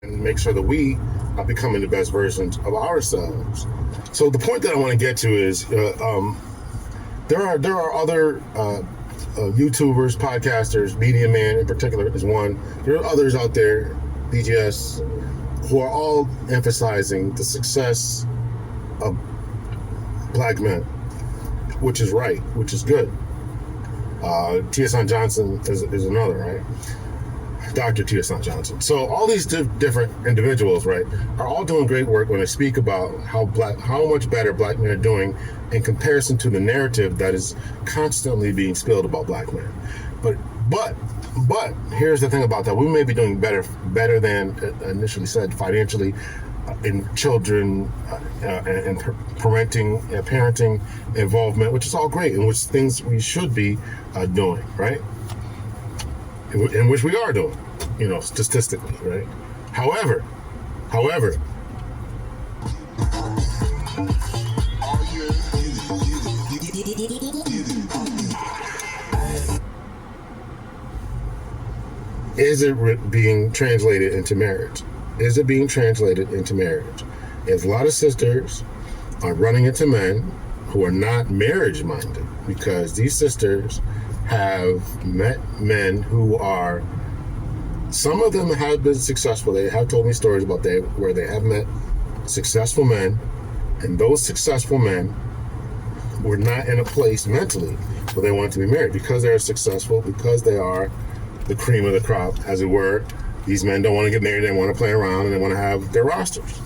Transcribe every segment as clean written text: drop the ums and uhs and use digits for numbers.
and make sure that we are becoming the best versions of ourselves. So the point that I want to get to is there are other YouTubers, podcasters, Media Man in particular is one. There are others out there, BGS, who are all emphasizing the success of black men, which is right, which is good. T.S. Johnson is another, right? Dr. T.S. Johnson. So all these different individuals, right, are all doing great work when they speak about how much better black men are doing in comparison to the narrative that is constantly being spilled about black men. But here's the thing about that: we may be doing better than initially said financially, in children and parenting involvement, which is all great, and which things we should be doing, right? In which we are doing, statistically, right? However, is it being translated into marriage? Is it being translated into marriage? There's a lot of sisters are running into men who are not marriage minded because these sisters have met men who are, some of them have been successful. They have told me stories about where they have met successful men, and those successful men were not in a place mentally where they wanted to be married because they're successful, because they are the cream of the crop, as it were. These men don't want to get married, they want to play around, and they want to have their rosters.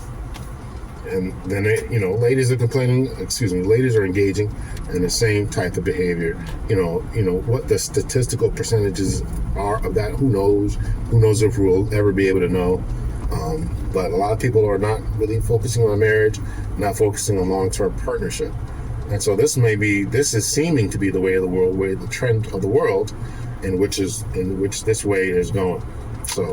And then ladies are engaging in the same type of behavior. What the statistical percentages are of that, who knows if we'll ever be able to know. But a lot of people are not really focusing on marriage, not focusing on long-term partnership. And so this is seeming to be the way of the world, the trend of the world, in which this way is going. So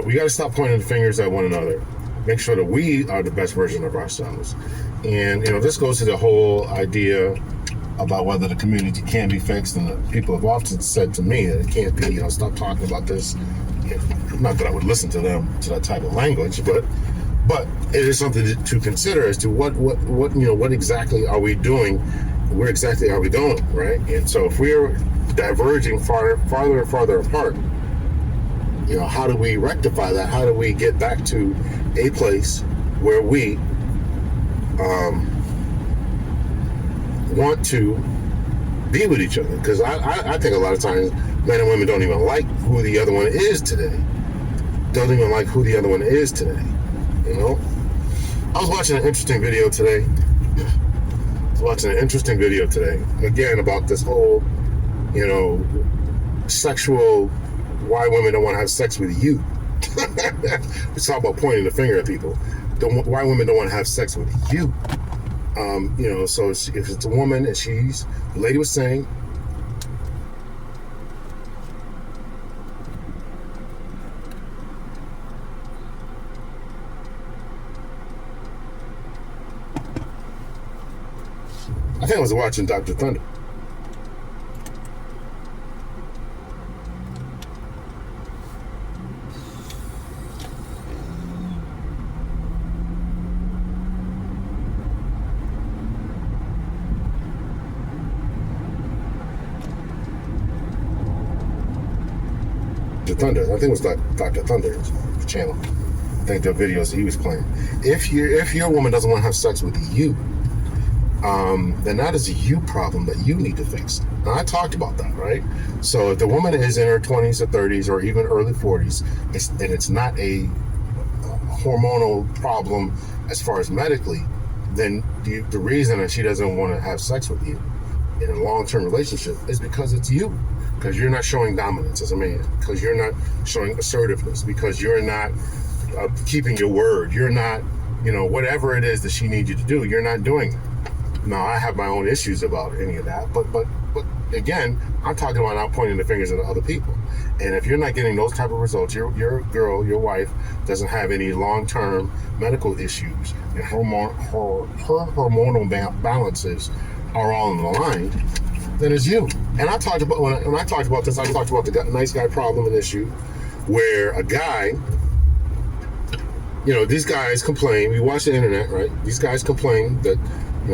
we got to stop pointing the fingers at one another. Make sure that we are the best version of ourselves. And, this goes to the whole idea about whether the community can be fixed. And people have often said to me that it can't be, stop talking about this. Not that I would listen to them, to that type of language, but it is something to consider as to what exactly are we doing? Where exactly are we going, right? And so if we're diverging farther and farther apart, how do we rectify that? How do we get back to a place where we want to be with each other? Because I think a lot of times men and women don't even like who the other one is today. I was watching an interesting video today. Again, about this whole, sexual, why women don't want to have sex with you. We talk about pointing the finger at people. Why women don't want to have sex with you. So if it's a woman and the lady was saying, I think I was watching Dr. Thunder. Thunder. I think it was Dr. Thunder's channel. I think the videos that he was playing. If your woman doesn't want to have sex with you, then that is a you problem that you need to fix. Now, I talked about that, right? So if the woman is in her 20s or 30s or even early 40s, and it's not a hormonal problem as far as medically, then the reason that she doesn't want to have sex with you in a long-term relationship is because it's you. Because you're not showing dominance as a man, because you're not showing assertiveness, because you're not keeping your word, you're not, whatever it is that she needs you to do, you're not doing it. Now, I have my own issues about any of that, but again, I'm talking about not pointing the fingers at other people. And if you're not getting those type of results, your girl, your wife doesn't have any long-term medical issues, and her hormonal balances are all in the line, then it's you. And I talked about, when I talked about this, I talked about the nice guy problem and issue, where a guy these guys complain. We watch the internet, right? These guys complain that,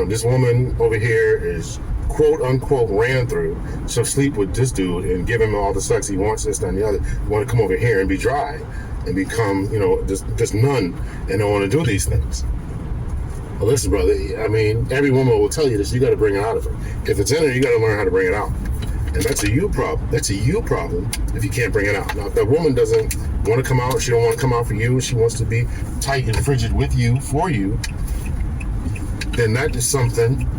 this woman over here is quote unquote ran through, so sleep with this dude and give him all the sex he wants, this, that, and the other. You want to come over here and be dry and become, this nun and don't want to do these things. Well, listen, brother, I mean, every woman will tell you this. You got to bring it out of her. If it's in her, you got to learn how to bring it out. And that's a you problem. That's a you problem if you can't bring it out. Now, if that woman doesn't want to come out, she don't want to come out for you, she wants to be tight and frigid with you, for you, then that is something,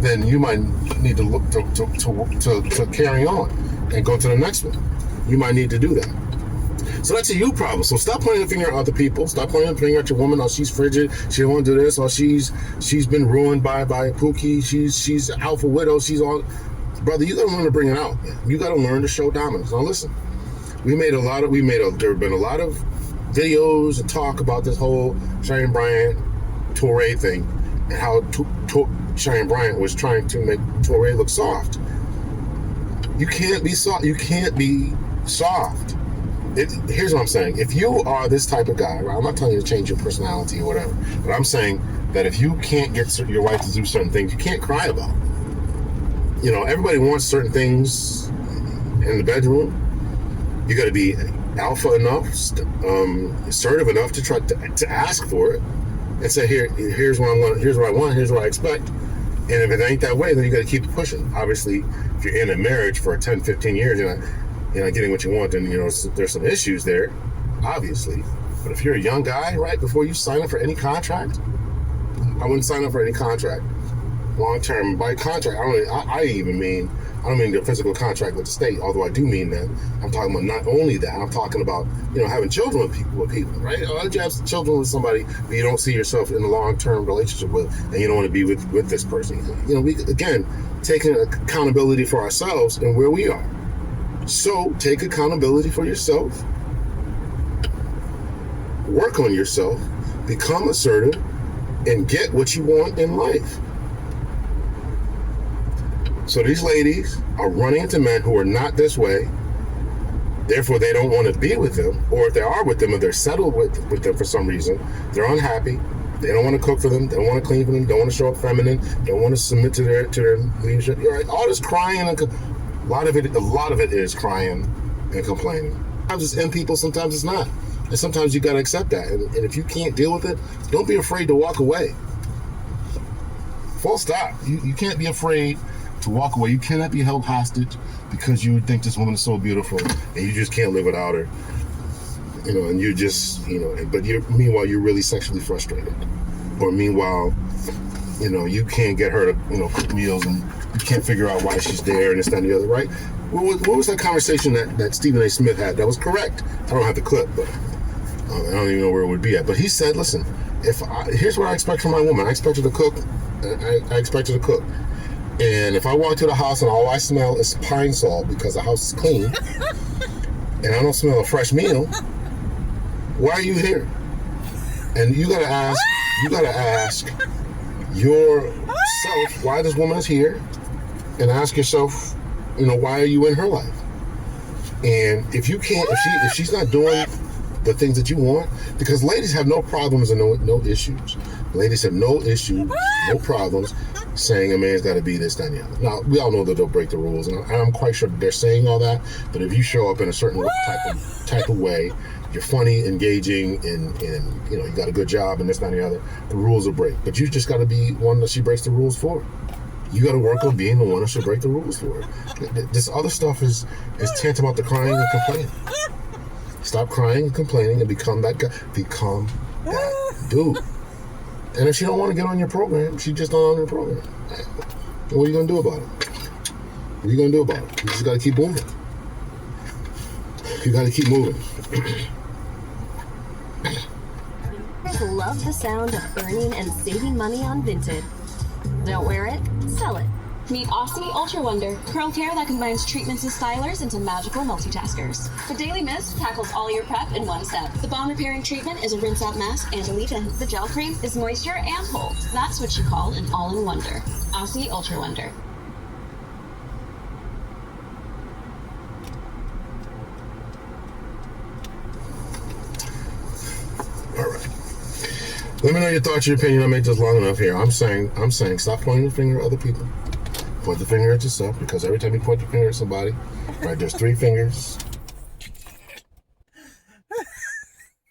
then you might need to look to carry on and go to the next one. You might need to do that. So that's a you problem. So stop pointing the finger at other people. Stop pointing the finger at your woman. Oh, she's frigid. She don't want to do this. Or she's been ruined by Pookie. She's an alpha widow. She's all... Brother, you got to learn to bring it out. Man. You got to learn to show dominance. Now listen, there have been a lot of videos and talk about this whole Cheyenne Bryant Touré thing and how Cheyenne Bryant was trying to make Touré look soft. You can't be soft. You can't be soft. Here's what I'm saying. If you are this type of guy, right, I'm not telling you to change your personality or whatever, but I'm saying that if you can't get your wife to do certain things, you can't cry about it. Everybody wants certain things in the bedroom. You got to be alpha enough, assertive enough to try to ask for it and say, here's what I want, here's what I expect. And if it ain't that way, then you got to keep pushing. Obviously, if you're in a marriage for 10, 15 years, you're not getting what you want, then there's some issues there, obviously. But if you're a young guy, right, before you sign up for any contract, I wouldn't sign up for any contract. Long term, by contract, I don't mean the physical contract with the state, although I do mean that. I'm talking about not only that, I'm talking about, having children with people, right? Why don't you have children with somebody that you don't see yourself in a long-term relationship with, and you don't want to be with this person? We, again, taking accountability for ourselves and where we are. So take accountability for yourself, work on yourself, become assertive, and get what you want in life. So these ladies are running into men who are not this way. Therefore, they don't want to be with them. Or if they are with them, or they're settled with them for some reason, they're unhappy. They don't want to cook for them. They don't want to clean for them. Don't want to show up feminine. Don't want to submit to their leadership. Right? All this crying and a lot of it is crying and complaining. Sometimes it's in people. Sometimes it's not. And sometimes you got to accept that. And if you can't deal with it, don't be afraid to walk away. Full stop. You can't be afraid to walk away. You cannot be held hostage because you think this woman is so beautiful and you just can't live without her. And you're just, but meanwhile, you're really sexually frustrated. Or meanwhile, you can't get her to, cook meals and you can't figure out why she's there and this, that, and the other, right? What was that conversation that Stephen A. Smith had that was correct? I don't have the clip, but I don't even know where it would be at. But he said, listen, here's what I expect from my woman. I expect her to cook. I expect her to cook. And if I walk to the house and all I smell is pine salt because the house is clean and I don't smell a fresh meal, why are you here? And you gotta ask yourself why this woman is here, and ask yourself, why are you in her life? And if she's not doing the things that you want, because ladies have no problems and no issues. Ladies have no issues, no problems saying a man's got to be this, that, and the other. Now, we all know that they'll break the rules, and I'm quite sure they're saying all that, but if you show up in a certain type of way, you're funny, engaging, and you got a good job and this, that, and the other, the rules will break. But you just got to be one that she breaks the rules for. You got to work on being the one that should break the rules for her. This other stuff is tantamount to crying and complaining. Stop crying and complaining and become that guy. Become that dude. And if she don't want to get on your program, she just not on your program. What are you going to do about it? What are you going to do about it? You just got to keep moving. You got to keep moving. Love the sound of earning and saving money on Vinted. Don't wear it, sell it. Meet Aussie Ultra Wonder, curl care that combines treatments and stylers into magical multitaskers. The Daily Mist tackles all your prep in one step. The Balm Repairing Treatment is a rinse-out mask and a leave-in. The Gel Cream is moisture and hold. That's what you call an all-in-wonder. Aussie Ultra Wonder. All right. Let me know your thoughts, your opinion. I made this long enough here. I'm saying, stop pointing the finger at other people. Point the finger at yourself, because every time you point the finger at somebody, right, there's 3 fingers